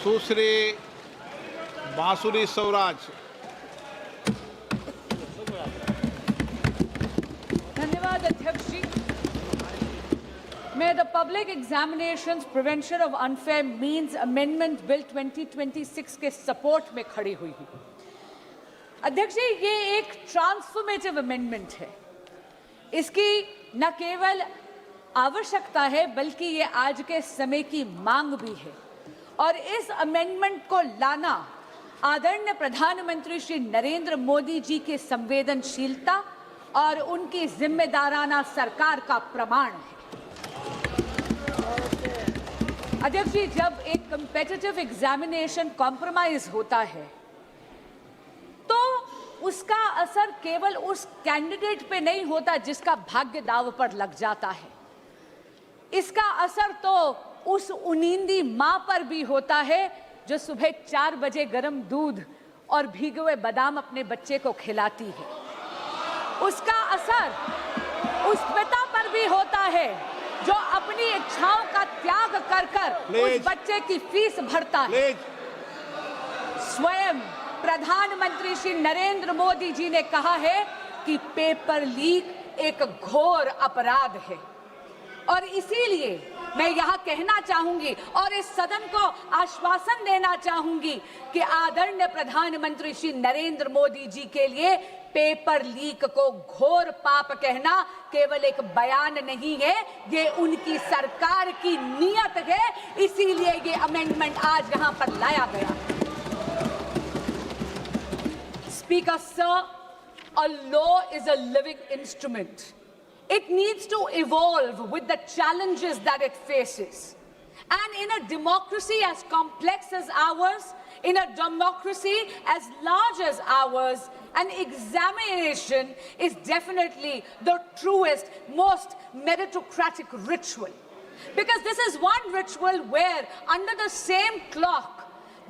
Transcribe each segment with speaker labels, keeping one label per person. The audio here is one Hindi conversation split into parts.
Speaker 1: सुश्री बांसुरी स्वराज।
Speaker 2: धन्यवाद अध्यक्ष जी। मैं the public examinations prevention of unfair means amendment bill 2026 के सपोर्ट में खड़ी हुई हूँ। अध्यक्ष जी, ये एक ट्रांसफॉर्मेटिव अमेंडमेंट है। इसकी न केवल आवश्यकता है बल्कि ये आज के समय की मांग भी है और इस अमेंडमेंट को लाना आदरणीय प्रधानमंत्री श्री नरेंद्र मोदी जी की संवेदनशीलता और उनकी जिम्मेदाराना सरकार का प्रमाण है। अध्यक्ष जी, जब एक कॉम्पिटिटिव एग्जामिनेशन कॉम्प्रोमाइज होता है तो उसका असर केवल उस कैंडिडेट पे नहीं होता जिसका भाग्य दांव पर लग जाता है। इसका असर तो उस उनींदी मां पर भी होता है जो सुबह 4 बजे गर्म दूध और भीगे हुए बादाम अपने बच्चे को खिलाती है। उसका असर उस पिता पर भी होता है जो अपनी इच्छाओं का त्याग कर कर उस बच्चे की फीस भरता है। स्वयं प्रधानमंत्री श्री नरेंद्र मोदी जी ने कहा है कि पेपर लीक एक घोर अपराध है और इसीलिए मैं यहाँ कहना चाहूंगी और इस सदन को आश्वासन देना चाहूंगी कि आदरणीय प्रधानमंत्री श्री नरेंद्र मोदी जी के लिए पेपर लीक को घोर पाप कहना केवल एक बयान नहीं है, ये उनकी सरकार की नीयत है। इसीलिए ये अमेंडमेंट आज यहाँ पर लाया गया। Speaker Sir, a law is a living instrument. It needs to evolve with the challenges that it faces. And in a democracy as complex as ours, in a democracy as large as ours, an examination is definitely the truest, most meritocratic ritual. Because this is one ritual where under the same clock,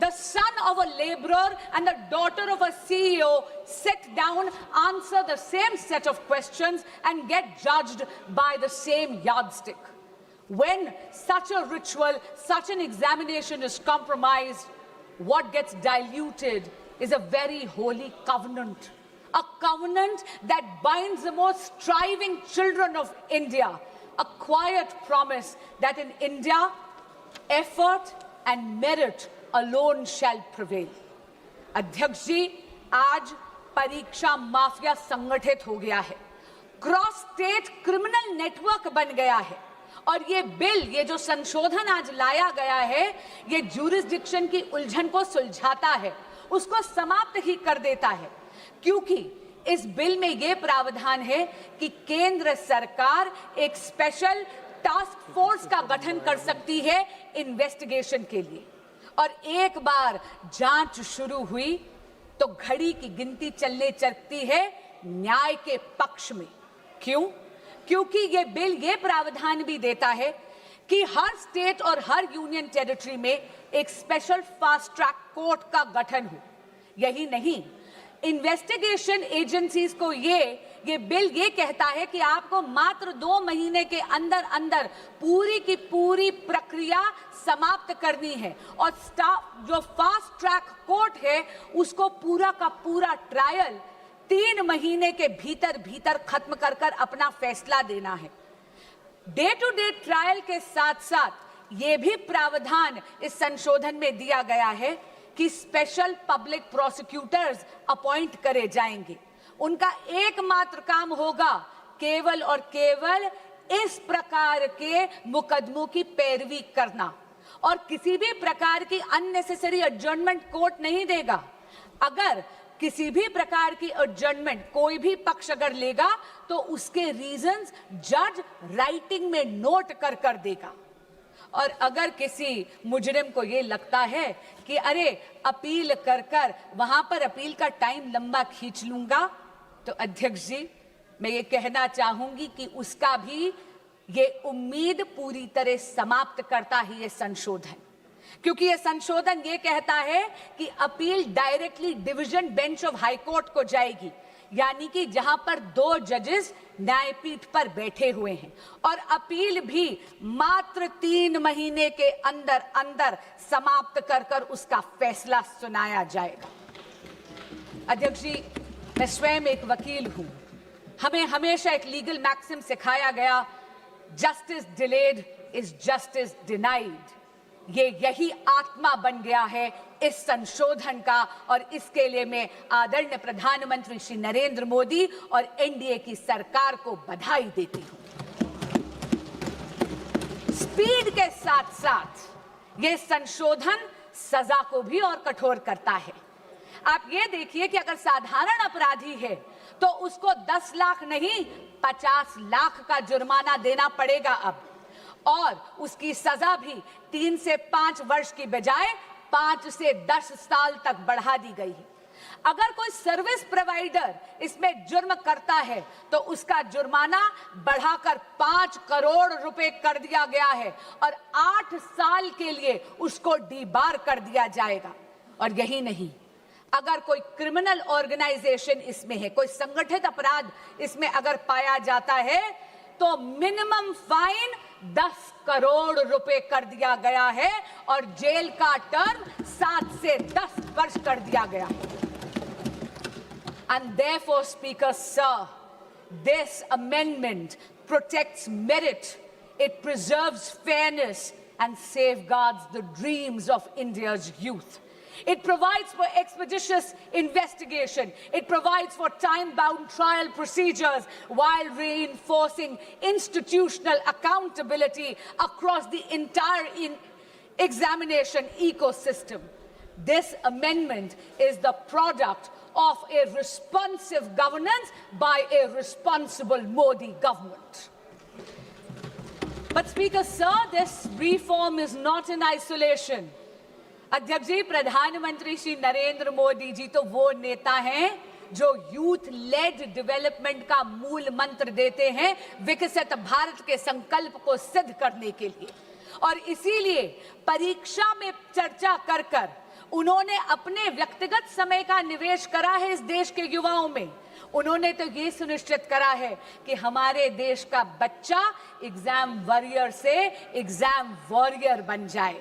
Speaker 2: the son of a laborer and the daughter of a CEO sit down, answer the same set of questions and get judged by the same yardstick. When such a ritual, such an examination is compromised, what gets diluted is a very holy covenant. A covenant that binds the most striving children of India. A quiet promise that in India, effort and merit alone shall prevail. अध्यक्ष जी, आज परीक्षा माफिया संगठित हो गया है, क्रॉस स्टेट क्रिमिनल नेटवर्क बन गया है और ये बिल, ये जो संशोधन आज लाया गया है, ये ज्यूरिसडिक्शन की उलझन को सुलझाता है, उसको समाप्त ही कर देता है। क्योंकि इस बिल में ये प्रावधान है कि केंद्र सरकार एक स्पेशल टास्क फोर्स का गठन कर सकती है इन्वेस्टिगेशन के लिए और एक बार जांच शुरू हुई तो घड़ी की गिनती चलने लगती है न्याय के पक्ष में। क्यों? क्योंकि ये बिल ये प्रावधान भी देता है कि हर स्टेट और हर यूनियन टेरिटरी में एक स्पेशल फास्ट ट्रैक कोर्ट का गठन हो। यही नहीं, इन्वेस्टिगेशन एजेंसीज को ये बिल ये कहता है कि आपको मात्र 2 महीने के अंदर अंदर पूरी की पूरी प्रक्रिया समाप्त करनी है और जो फास्ट ट्रैक कोर्ट है उसको पूरा का पूरा ट्रायल 3 महीने के भीतर भीतर खत्म कर कर अपना फैसला देना है। डे टू डे ट्रायल के साथ साथ ये भी प्रावधान इस संशोधन में दिया गया है कि स्पेशल पब्लिक प्रोसिक्यूटर्स अपॉइंट करे जाएंगे। उनका एकमात्र काम होगा केवल और केवल इस प्रकार के मुकदमों की पैरवी करना और किसी भी प्रकार की अननेसेसरी एडजर्नमेंट कोर्ट नहीं देगा। अगर किसी भी प्रकार की एडजर्नमेंट कोई भी पक्ष अगर लेगा तो उसके रीजंस जज राइटिंग में नोट कर कर देगा। और अगर किसी मुजरिम को ये लगता है कि अरे अपील कर कर वहां पर अपील का टाइम लंबा खींच लूंगा, तो अध्यक्ष जी मैं ये कहना चाहूंगी कि उसका भी ये उम्मीद पूरी तरह समाप्त करता है ये संशोधन। क्योंकि ये संशोधन ये कहता है कि appeal directly division bench of high court को जाएगी। यानी कि जहां पर 2 जजेस न्यायपीठ पर बैठे हुए हैं और अपील भी मात्र 3 महीने के अंदर अंदर समाप्त कर कर उसका फैसला सुनाया जाएगा। अध्यक्ष जी, मैं स्वयं एक वकील हूं। हमें हमेशा एक लीगल मैक्सिम सिखाया गया, justice delayed is justice denied. यही आत्मा बन गया है इस संशोधन का और इसके लिए मैं आदरणीय प्रधानमंत्री श्री नरेंद्र मोदी और एनडीए की सरकार को बधाई देती हूं। स्पीड के साथ साथ ये संशोधन सजा को भी और कठोर करता है। आप ये देखिए कि अगर साधारण अपराधी है तो उसको 10 लाख नहीं 50 लाख का जुर्माना देना पड़ेगा अब, और उसकी सजा भी 3 से 5 वर्ष की बजाय 5 से 10 साल तक बढ़ा दी गई है। अगर कोई सर्विस प्रोवाइडर इसमें जुर्म करता है तो उसका जुर्माना बढ़ाकर 5 करोड़ रुपए कर दिया गया है और 8 साल के लिए उसको डीबार कर दिया जाएगा। और यही नहीं, अगर कोई क्रिमिनल ऑर्गेनाइजेशन इसमें है, कोई संगठित अपराध इसमें अगर पाया जाता है तो मिनिमम फाइन 10 करोड़ रुपए कर दिया गया है और जेल का टर्म 7 से 10 वर्ष कर दिया गया है। And therefore, Speaker Sir, this amendment protects merit, it preserves fairness and safeguards the dreams of India's youth. It provides for expeditious investigation. It provides for time-bound trial procedures while reinforcing institutional accountability across the entire examination ecosystem. This amendment is the product of a responsive governance by a responsible Modi government. But Speaker Sir, this reform is not in isolation. अध्यक्ष जी, प्रधानमंत्री श्री नरेंद्र मोदी जी तो वो नेता हैं जो यूथ लेड डेवलपमेंट का मूल मंत्र देते हैं विकसित भारत के संकल्प को सिद्ध करने के लिए, और इसीलिए परीक्षा में चर्चा कर कर उन्होंने अपने व्यक्तिगत समय का निवेश करा है इस देश के युवाओं में। उन्होंने तो ये सुनिश्चित करा है कि हमारे देश का बच्चा एग्जाम वॉरियर से एग्जाम वॉरियर बन जाए।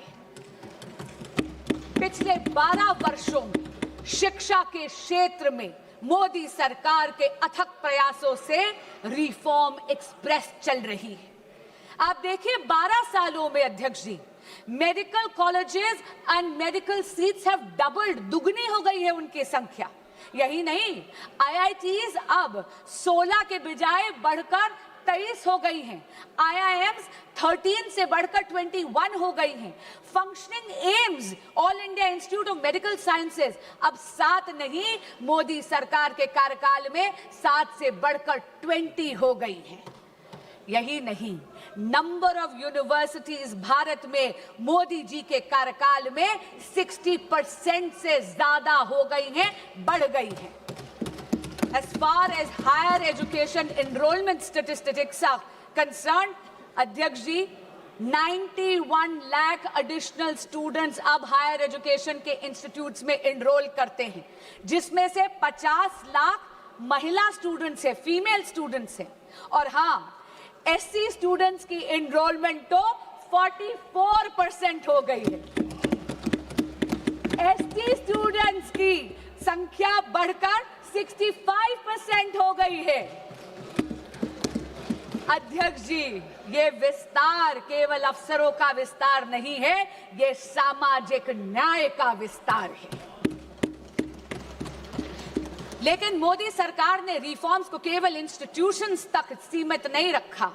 Speaker 2: पिछले 12 वर्षों में शिक्षा के क्षेत्र में मोदी सरकार के अथक प्रयासों से रिफॉर्म एक्सप्रेस चल रही है। आप देखिए 12 सालों में अध्यक्ष ji, medical colleges and medical seats have doubled, दुगनी हो गई है उनकी संख्या। यही नहीं, आईआईटीज अब 16 के बजाय बढ़कर 23 हो गई हैं। IIMs 13 से बढ़कर 21 हो गई हैं। Functioning AIIMS, all India institute of medical sciences अब 7 नहीं, मोदी सरकार के कार्यकाल में 7 से बढ़कर 20 हो गई हैं। यही नहीं, नंबर ऑफ यूनिवर्सिटीज भारत में मोदी जी के कार्यकाल में 60% से ज्यादा हो गई हैं, बढ़ गई हैं। As far as higher education enrollment statistics are concerned, अध्यक्ष जी, 91 लाख additional students अब higher education के institutes में enroll करते हैं, जिसमें से 50 लाख महिला students हैं, female students हैं, और हाँ, SC students की enrollment तो 44% हो गई है। ST students की संख्या बढ़कर 65% हो गई है। अध्यक्ष जी, ये विस्तार केवल अफसरों का विस्तार नहीं है, ये सामाजिक न्याय का विस्तार है। लेकिन मोदी सरकार ने रिफॉर्म्स को केवल इंस्टीट्यूशंस तक सीमित नहीं रखा,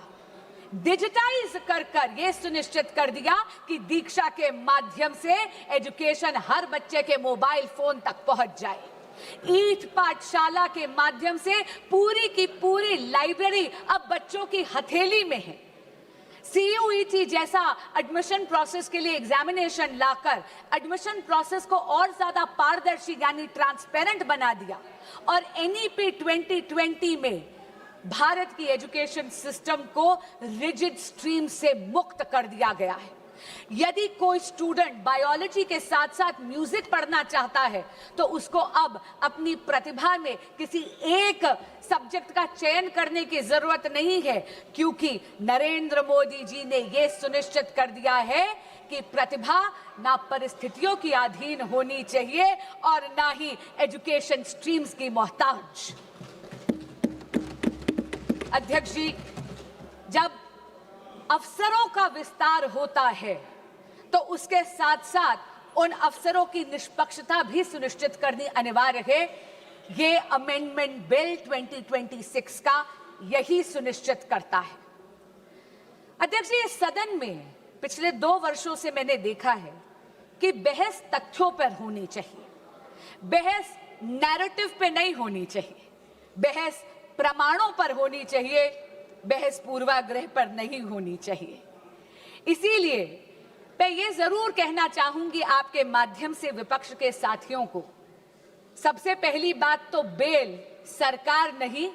Speaker 2: डिजिटाइज कर कर ये सुनिश्चित कर दिया कि दीक्षा के माध्यम से एजुकेशन हर बच्चे के मोबाइल फोन तक पहुंच जाए। ईट पाठशाला के माध्यम से पूरी की पूरी लाइब्रेरी अब बच्चों की हथेली में है। CUET जैसा एडमिशन प्रोसेस के लिए एग्जामिनेशन लाकर एडमिशन प्रोसेस को और ज्यादा पारदर्शी यानी ट्रांसपेरेंट बना दिया, और NEP 2020 में भारत की एजुकेशन सिस्टम को रिजिड स्ट्रीम से मुक्त कर दिया गया है। यदि कोई स्टूडेंट बायोलॉजी के साथ साथ म्यूजिक पढ़ना चाहता है तो उसको अब अपनी प्रतिभा में किसी एक सब्जेक्ट का चयन करने की जरूरत नहीं है, क्योंकि नरेंद्र मोदी जी ने यह सुनिश्चित कर दिया है कि प्रतिभा ना परिस्थितियों की अधीन होनी चाहिए और ना ही एजुकेशन स्ट्रीम्स की मोहताज। अध्यक्ष जी, जब अफसरों का विस्तार होता है तो उसके साथ साथ उन अफसरों की निष्पक्षता भी सुनिश्चित करनी अनिवार्य है। ये अमेंडमेंट बिल 2026 का यही सुनिश्चित करता है। अध्यक्ष जी, इस सदन में पिछले 2 वर्षों से मैंने देखा है कि बहस तथ्यों पर होनी चाहिए, बहस नैरेटिव पे नहीं होनी चाहिए, बहस प्रमाणों पर होनी चाहिए, बहस पूर्वाग्रह पर नहीं होनी चाहिए। इसीलिए मैं ये जरूर कहना चाहूंगी आपके माध्यम से विपक्ष के साथियों को, सबसे पहली बात तो बेल सरकार नहीं,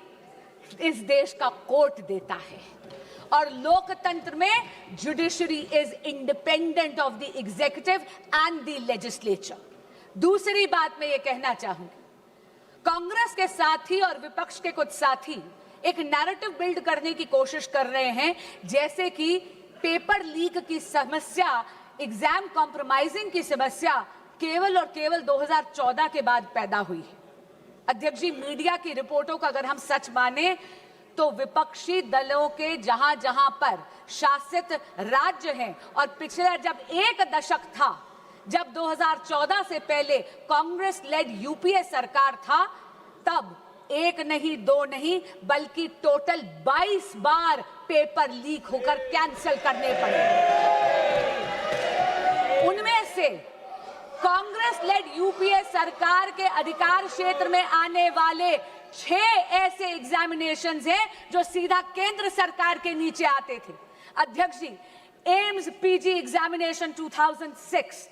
Speaker 2: इस देश का कोर्ट देता है और लोकतंत्र में judiciary is independent of the executive and the legislature. दूसरी बात मैं ये कहना चाहूंगी, कांग्रेस के साथी और विपक्ष के कुछ साथी एक नैरेटिव बिल्ड करने की कोशिश कर रहे हैं, जैसे कि पेपर लीक की समस्या, एग्जाम कॉम्प्रोमाइजिंग की समस्या केवल और केवल 2014 के बाद पैदा हुई है। अध्यक्ष जी, मीडिया की रिपोर्टों का अगर हम सच माने तो विपक्षी दलों के जहां जहां पर शासित राज्य हैं और पिछले जब एक दशक था, जब 2014 से पहले कांग्रेस लेड यूपीए सरकार था, तब एक नहीं, 2 नहीं, बल्कि टोटल 22 बार पेपर लीक होकर कैंसिल करने पड़े। उनमें से कांग्रेस लेड यूपीए सरकार के अधिकार क्षेत्र में आने वाले 6 ऐसे एग्जामिनेशंस हैं जो सीधा केंद्र सरकार के नीचे आते थे। अध्यक्ष ji, AIIMS PG examination 2006,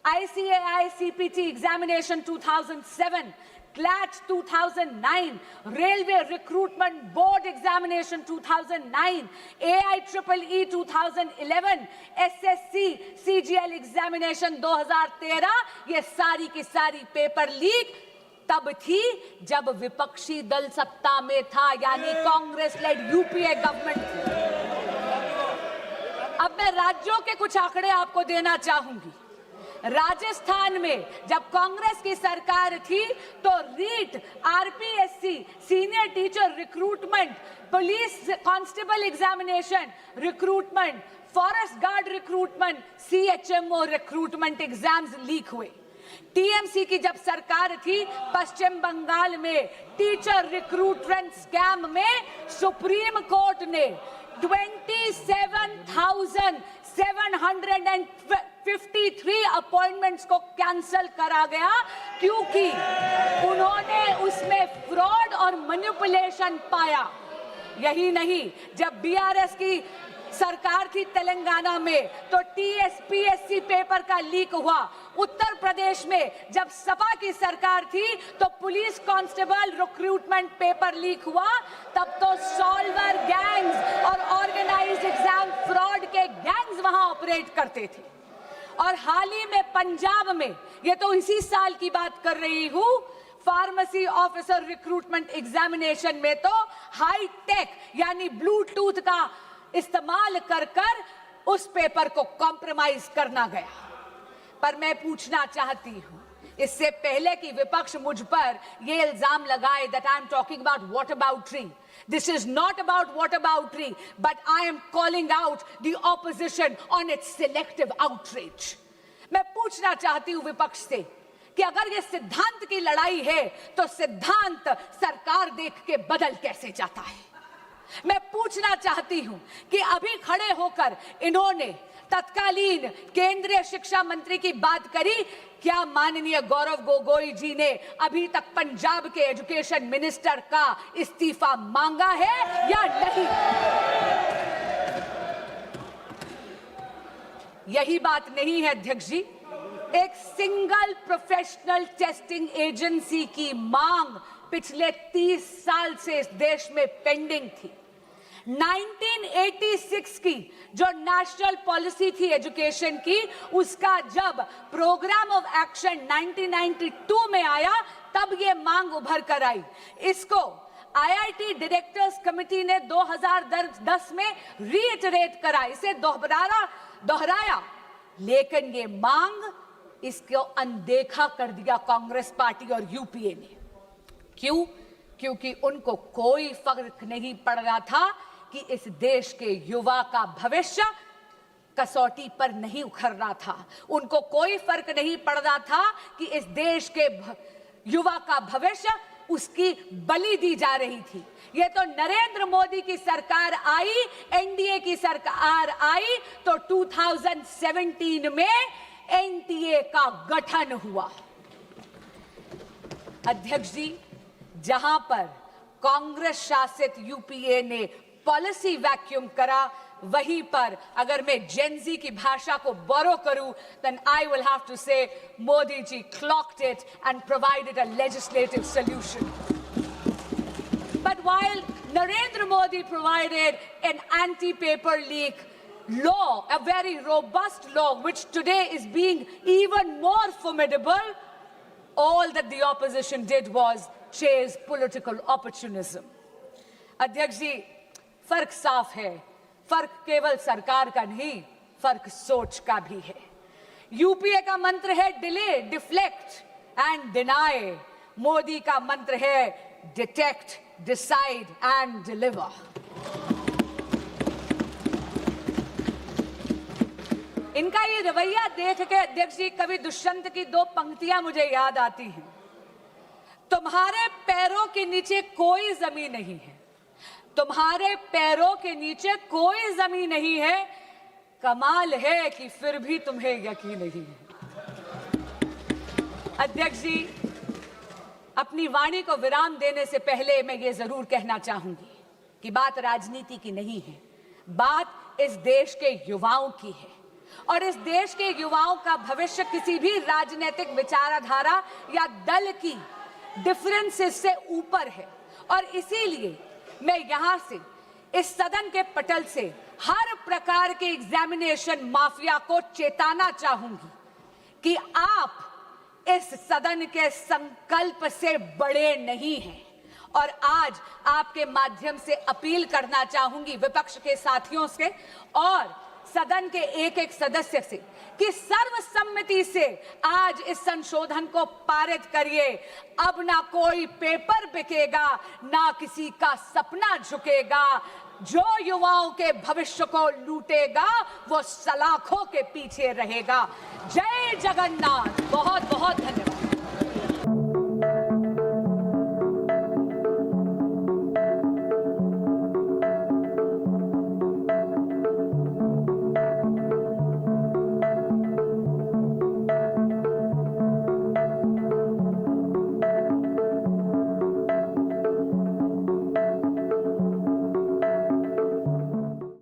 Speaker 2: ICAI CPT examination 2007, CLAT 2009, Railway Recruitment Board Examination 2009, AIEEE 2011, SSC CGL Examination 2013, ये सारी की सारी पेपर लीक तब थी जब विपक्षी दल सत्ता में था, यानी कांग्रेस लेड यूपीए गवर्नमेंट थी। अब मैं राज्यों के कुछ आंकड़े आपको देना चाहूंगी। राजस्थान में जब कांग्रेस की सरकार थी तो REET, RPSC, senior teacher recruitment, police constable examination recruitment, forest guard recruitment, CHMO recruitment exams leak हुए। टीएमसी की जब सरकार थी, पश्चिम बंगाल में टीचर रिक्रूटमेंट स्कैम में सुप्रीम कोर्ट ने 27,753 अपॉइंटमेंट्स को कैंसिल करा गया, क्योंकि उन्होंने उसमें फ्रॉड और मैनिपुलेशन पाया। यही नहीं, जब बीआरएस की सरकार थी तेलंगाना में तो टीएसपीएससी पेपर का लीक हुआ। उत्तर प्रदेश में जब सपा की सरकार थी तो police constable recruitment paper leak हुआ। तब तो सॉल्वर गैंग्स और ऑर्गेनाइज्ड एग्जाम फ्रॉड के गैंग्स वहां ऑपरेट करते थे। और हाल ही में पंजाब में, ये तो इसी साल की बात कर रही हूं, फार्मेसी ऑफिसर रिक्रूटमेंट एग्जामिनेशन में तो हाई टेक यानी ब्लूटूथ का इस्तेमाल कर उस पेपर को कॉम्प्रोमाइज करना गया। पर मैं पूछना चाहती हूं, इससे पहले कि विपक्ष मुझ पर यह इल्जाम लगाए that I am talking about whataboutery, this is not about whataboutery, but I am calling out the opposition on its selective outrage. मैं पूछना चाहती हूं विपक्ष से कि अगर ये सिद्धांत की लड़ाई है तो सिद्धांत सरकार देख के बदल कैसे जाता है। मैं पूछना चाहती हूं कि अभी खड़े होकर इन्होंने तत्कालीन केंद्रीय शिक्षा मंत्री की बात करी, क्या माननीय गौरव गोगोई जी ने अभी तक पंजाब के एजुकेशन मिनिस्टर का इस्तीफा मांगा है या नहीं? यही बात नहीं है अध्यक्ष जी, एक सिंगल प्रोफेशनल टेस्टिंग एजेंसी की मांग पिछले 30 साल से इस देश में पेंडिंग थी। 1986 की जो नेशनल पॉलिसी थी एजुकेशन की, उसका जब प्रोग्राम ऑफ एक्शन 1992 में आया, तब ये मांग उभर कर आई। इसको आईआईटी डायरेक्टर्स कमेटी ने 2010 में रीइटरेट करा, इसे दोहराया, लेकिन ये मांग, इसको अनदेखा कर दिया कांग्रेस पार्टी और यूपीए ने। क्यों? क्योंकि उनको कोई फर्क नहीं पड़ रहा था कि इस देश के युवा का भविष्य कसौटी पर नहीं उखड़ रहा था। उनको कोई फर्क नहीं पड़ रहा था कि इस देश के युवा का भविष्य उसकी बलि दी जा रही थी। ये तो नरेंद्र मोदी की सरकार आई, एनडीए की सरकार आई, तो 2017 में एनटीए का गठन हुआ। अध्यक्ष जी, जहां पर कांग्रेस शासित यूपीए ने पॉलिसी वैक्यूम करा, वहीं पर अगर मैं जेनजी की भाषा को बोरो करूं, then I will have to say Modi ji clocked it and provided a legislative solution. But while Narendra Modi provided an anti-paper leak law, a very robust law, which today is being even more formidable, all that the opposition did was chase political opportunism. अध्यक्ष जी, फर्क साफ है। फर्क केवल सरकार का नहीं, फर्क सोच का भी है। यूपीए का मंत्र है delay, deflect and deny. Modi का मंत्र है डिटेक्ट, डिसाइड एंड डिलीवर। इनका ये रवैया देख के अध्यक्ष जी, कवि दुष्यंत की दो पंक्तियां मुझे याद आती हैं। तुम्हारे पैरों के नीचे कोई जमीन नहीं है, तुम्हारे पैरों के नीचे कोई जमीन नहीं है, कमाल है कि फिर भी तुम्हें यकीन नहीं है। अध्यक्ष जी, अपनी वाणी को विराम देने से पहले मैं ये जरूर कहना चाहूंगी कि बात राजनीति की नहीं है, बात इस देश के युवाओं की है। और इस देश के युवाओं का भविष्य किसी भी राजनीतिक विचारधारा या दल की डिफरेंसेस से ऊपर है। और इसीलिए मैं यहां से, इस सदन के पटल से, हर प्रकार के एग्जामिनेशन माफिया को चेताना चाहूंगी कि आप इस सदन के संकल्प से बड़े नहीं हैं। और आज आपके माध्यम से अपील करना चाहूंगी विपक्ष के साथियों से और सदन के एक एक सदस्य से कि सर्वसम्मति से आज इस संशोधन को पारित करिए। अब ना कोई पेपर बिकेगा, ना किसी का सपना झुकेगा। जो युवाओं के भविष्य को लूटेगा वो सलाखों के पीछे रहेगा। जय जगन्नाथ। बहुत बहुत